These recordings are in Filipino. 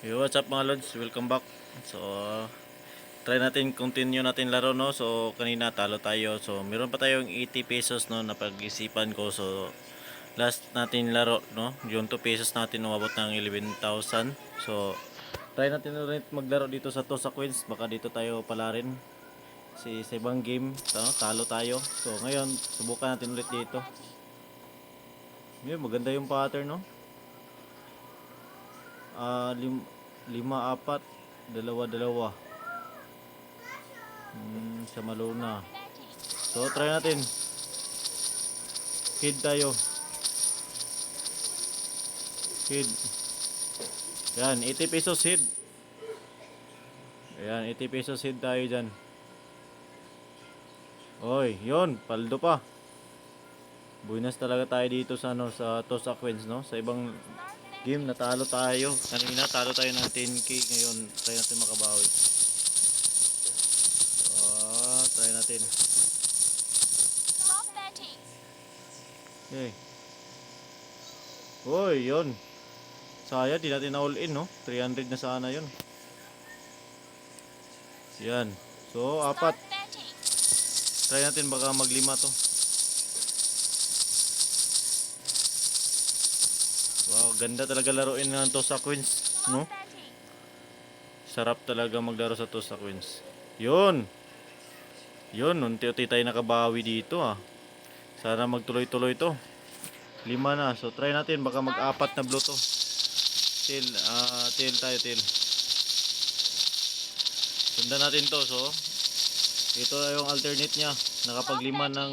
Yo, what's up mga lods? Welcome back. So, try natin, continue natin laro, no? So, kanina talo tayo. So, meron pa tayong 80 pesos, no, na pag-isipan ko. So, last natin laro, no? Yung 2 pesos natin umabot ng 11,000. So, try natin ulit maglaro dito sa Tosa Coins. Baka dito tayo pala rin. Sa ibang game, no? Talo tayo. So, ngayon, subukan natin ulit dito. Yun, maganda yung pattern, no? Lima, apat, dalawa, dalawa. Sa Maluna. So, try natin. Feed tayo. Feed. Yan, 80 pesos seed. Ayan, 80 pesos seed tayo dyan. Oy, yon, paldo pa. Buenas talaga tayo dito sa ano, sa Tosa Coins, no? Sa ibang game natalo tayo. Kanina talo tayo ng 10k, ngayon try natin makabawi. Try natin. Okay. Oy, yon. Saya, di natin na all in, no? 300 na sana yon. Yan. So, apat. Try natin, baka maglima to. Wow, ganda talaga laruin ng Tosa Coins, no? Sarap talaga maglaro sa Tosa Coins. Yun. Yun, unti-unti tayo nakabawi dito ah. Sana magtuloy-tuloy to. 5 na. So try natin, baka mag-apat na blue to. Tail tayo, tail. Sundan natin to. So, ito yung alternate niya. Nakapag-5 ng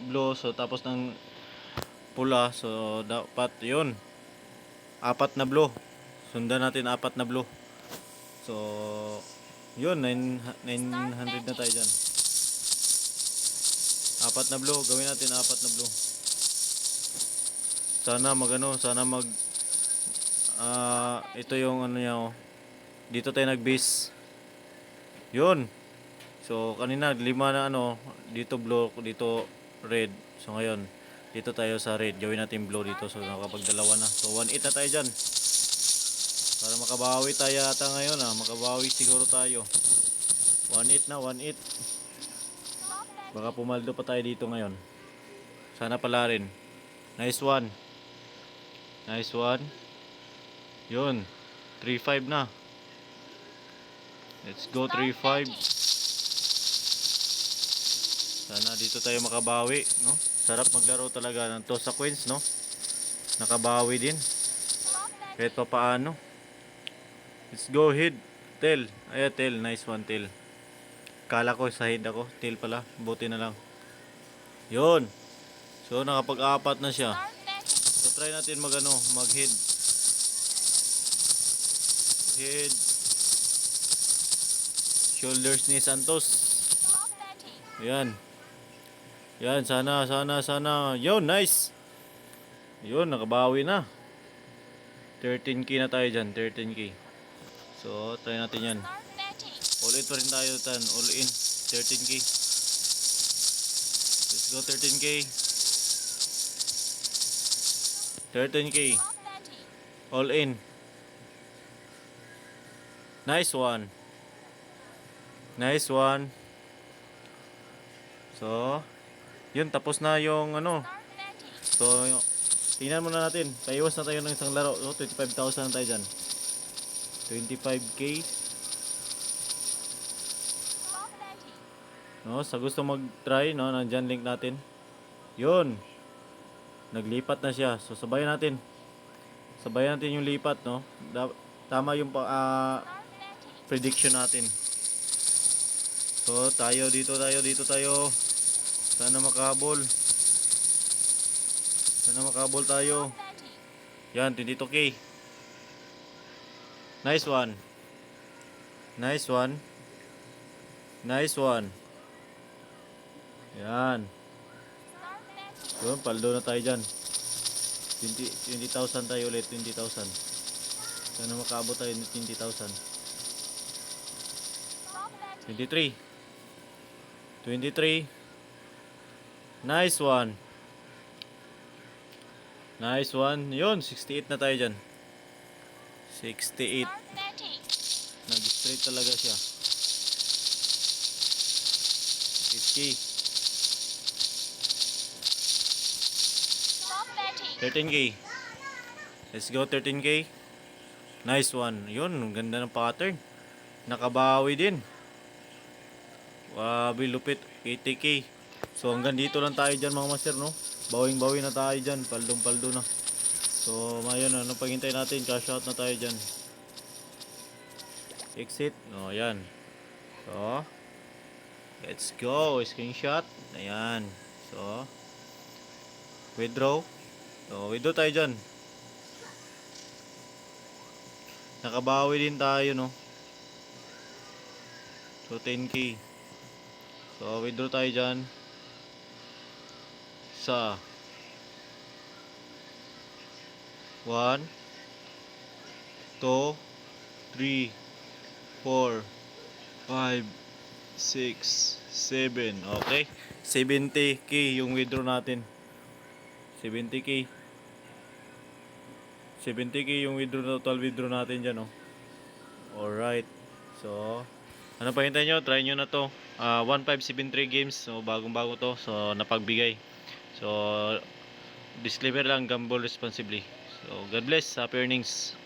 blue, so tapos ng pula. So dapat yun. Apat na blue. Sundan natin apat na blue. So, yun, 900 na tayo dyan. Apat na blue, gawin natin apat na blue. Sana ito yung ano niya, oh. Dito tayo nag-base. Yun. So, kanina 5 na ano, dito blue, dito red. So, ngayon, dito tayo sa red. Gawin natin blue dito. So, nakapagdalawa na. So, 1-8 na tayo dyan. Para makabawi tayo yata ngayon, ah. Makabawi siguro tayo. 1-8 na, 1-8. Baka pumaldo pa tayo dito ngayon. Sana pala rin. Nice one. Nice one. Yun. 3-5 na. Let's go 3-5. Sana dito tayo makabawi, no? Sarap maglaro talaga ng Tosa Coins, no? Nakabawi din. Kahit pa paano. Let's go head. Tail. Ay, tail. Nice one, tail. Kala ko sa head ako. Tail pala. Buti na lang. Yun. So, nakapag-apat na siya. So, try natin mag-head. Head. Shoulders ni Santos. Ayan. Yan, sana. Yun, nice. Yun, nakabawi na. 13k na tayo dyan, 13k. So, try natin yan. All in pa rin tayo, tan. All in, 13k. Let's go, 13k. 13k. All in. Nice one. Nice one. So, yun, tapos na yung ano. So, tingnan muna natin. Paiwas na tayo ng isang laro. So, 25,000 na tayo dyan. 25k. No, sa gusto mag-try, no, nandyan link natin. Yun. Naglipat na siya. So, sabayan natin. Sabayan natin yung lipat, no. Tama yung prediction natin. So, dito tayo. Sana makahabol. Tayo. Yan, 22k. Nice one. Nice one. Nice one. Yan. Yun, paldo na tayo dyan. 20,000 tayo ulit. 20,000. Sana makaabot tayo ng 20,000. 23. 23. Nice one. Nice one. Yun, 68 na tayo dyan. 68. Nag-straight talaga siya. 8K. 13K. Let's go 13K. Nice one. Yun, ang ganda ng pattern. Nakabawi din. Wabi lupit. 80K. So hanggang dito lang tayo dyan mga master, no? Bawing-bawi na tayo dyan. Paldong-paldo na. So ngayon, ano paghintay natin? Cash out na tayo dyan. Exit. O, yan. So, let's go. Screenshot. Ayan. So, withdraw. So, withdraw tayo dyan. Nakabawi din tayo, no? So, 10K. So, withdraw tayo dyan. Sa 1 2 3 4 5 6 7. Okay. 70K yung withdraw natin. 70K. 70K yung withdraw, total withdraw natin dyan, oh. Alright. So, ano pa hintayin nyo? Try nyo na to. 1573 games. So, bagong-bago to. So, napagbigay. So, disclaimer lang, gamble responsibly. So, God bless. Happy earnings.